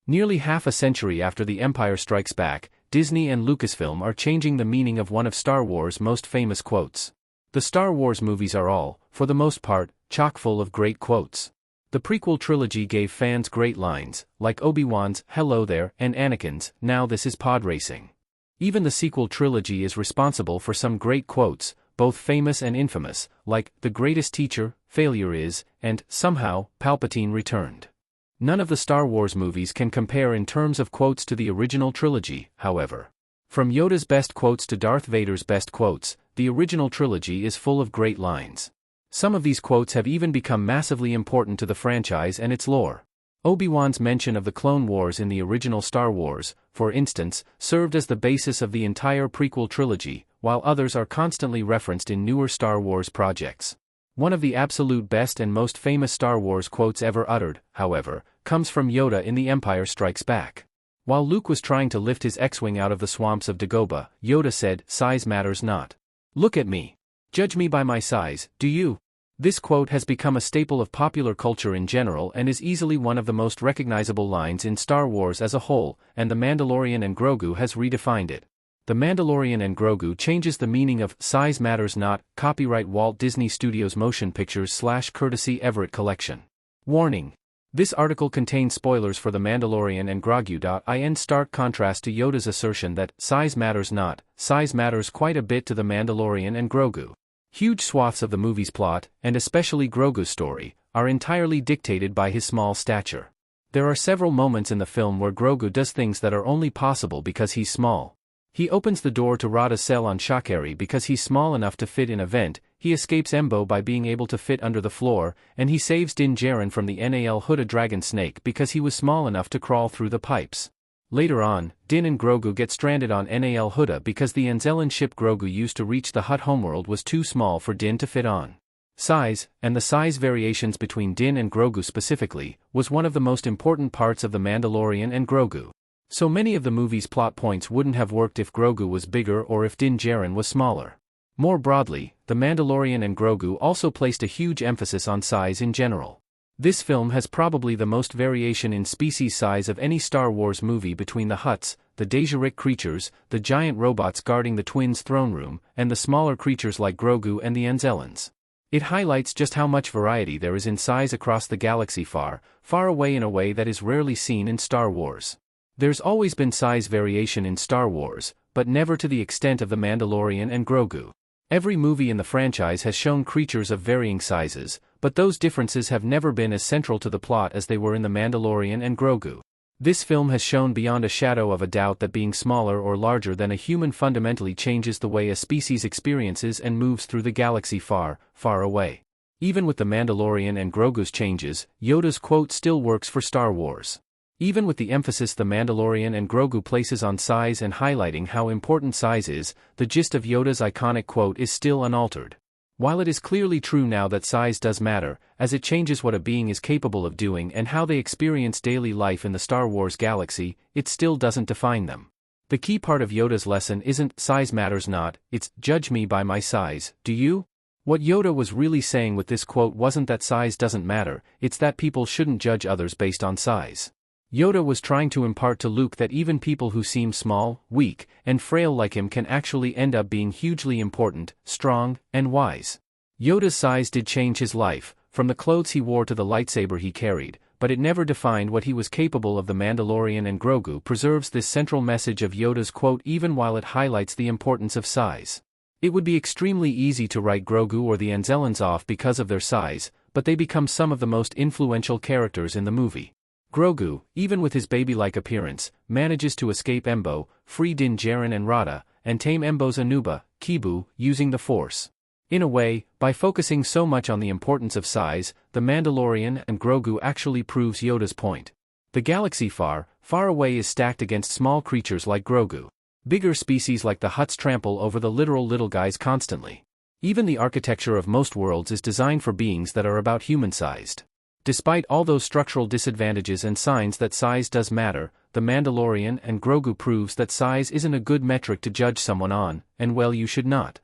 Nearly half a century after The Empire Strikes Back, Disney and Lucasfilm are changing the meaning of one of Star Wars' most famous quotes. The Star Wars movies are all, for the most part, chock full of great quotes. The prequel trilogy gave fans great lines, like Obi-Wan's "Hello there" and Anakin's "Now this is pod racing." Even the sequel trilogy is responsible for some great quotes, both famous and infamous, like "The greatest teacher, failure is," and "Somehow, Palpatine returned." None of the Star Wars movies can compare in terms of quotes to the original trilogy, however. From Yoda's best quotes to Darth Vader's best quotes, the original trilogy is full of great lines. Some of these quotes have even become massively important to the franchise and its lore. Obi-Wan's mention of the Clone Wars in the original Star Wars, for instance, served as the basis of the entire prequel trilogy, while others are constantly referenced in newer Star Wars projects. One of the absolute best and most famous Star Wars quotes ever uttered, however, comes from Yoda in The Empire Strikes Back. While Luke was trying to lift his X-Wing out of the swamps of Dagobah, Yoda said, "Size matters not. Look at me. Judge me by my size, do you?" This quote has become a staple of popular culture in general and is easily one of the most recognizable lines in Star Wars as a whole, and The Mandalorian and Grogu has redefined it. The Mandalorian and Grogu changes the meaning of "size matters not," copyright Walt Disney Studios Motion Pictures / courtesy Everett Collection. Warning. This article contains spoilers for The Mandalorian and Grogu. In stark contrast to Yoda's assertion that "size matters not," size matters quite a bit to The Mandalorian and Grogu. Huge swaths of the movie's plot, and especially Grogu's story, are entirely dictated by his small stature. There are several moments in the film where Grogu does things that are only possible because he's small. He opens the door to Rada's cell on Shakari because he's small enough to fit in a vent, he escapes Embo by being able to fit under the floor, and he saves Din Djarin from the Nal Hutta dragon snake because he was small enough to crawl through the pipes. Later on, Din and Grogu get stranded on Nal Hutta because the Anzellan ship Grogu used to reach the Hutt homeworld was too small for Din to fit on. Size, and the size variations between Din and Grogu specifically, was one of the most important parts of The Mandalorian and Grogu. So many of the movie's plot points wouldn't have worked if Grogu was bigger or if Din Djarin was smaller. More broadly, The Mandalorian and Grogu also placed a huge emphasis on size in general. This film has probably the most variation in species size of any Star Wars movie between the Hutts, the Dejarik creatures, the giant robots guarding the twins' throne room, and the smaller creatures like Grogu and the Anzellans. It highlights just how much variety there is in size across the galaxy far, far away in a way that is rarely seen in Star Wars. There's always been size variation in Star Wars, but never to the extent of The Mandalorian and Grogu. Every movie in the franchise has shown creatures of varying sizes, but those differences have never been as central to the plot as they were in The Mandalorian and Grogu. This film has shown beyond a shadow of a doubt that being smaller or larger than a human fundamentally changes the way a species experiences and moves through the galaxy far, far away. Even with The Mandalorian and Grogu's changes, Yoda's quote still works for Star Wars. Even with the emphasis The Mandalorian and Grogu places on size and highlighting how important size is, the gist of Yoda's iconic quote is still unaltered. While it is clearly true now that size does matter, as it changes what a being is capable of doing and how they experience daily life in the Star Wars galaxy, it still doesn't define them. The key part of Yoda's lesson isn't "size matters not," it's "judge me by my size, do you?" What Yoda was really saying with this quote wasn't that size doesn't matter, it's that people shouldn't judge others based on size. Yoda was trying to impart to Luke that even people who seem small, weak, and frail like him can actually end up being hugely important, strong, and wise. Yoda's size did change his life, from the clothes he wore to the lightsaber he carried, but it never defined what he was capable of. The Mandalorian and Grogu preserves this central message of Yoda's quote even while it highlights the importance of size. It would be extremely easy to write Grogu or the Anzellans off because of their size, but they become some of the most influential characters in the movie. Grogu, even with his baby-like appearance, manages to escape Embo, free Din Djarin and Rada, and tame Embo's Anuba, Kibu, using the Force. In a way, by focusing so much on the importance of size, The Mandalorian and Grogu actually proves Yoda's point. The galaxy far, far away is stacked against small creatures like Grogu. Bigger species like the Hutts trample over the literal little guys constantly. Even the architecture of most worlds is designed for beings that are about human-sized. Despite all those structural disadvantages and signs that size does matter, The Mandalorian and Grogu proves that size isn't a good metric to judge someone on, and well, you should not.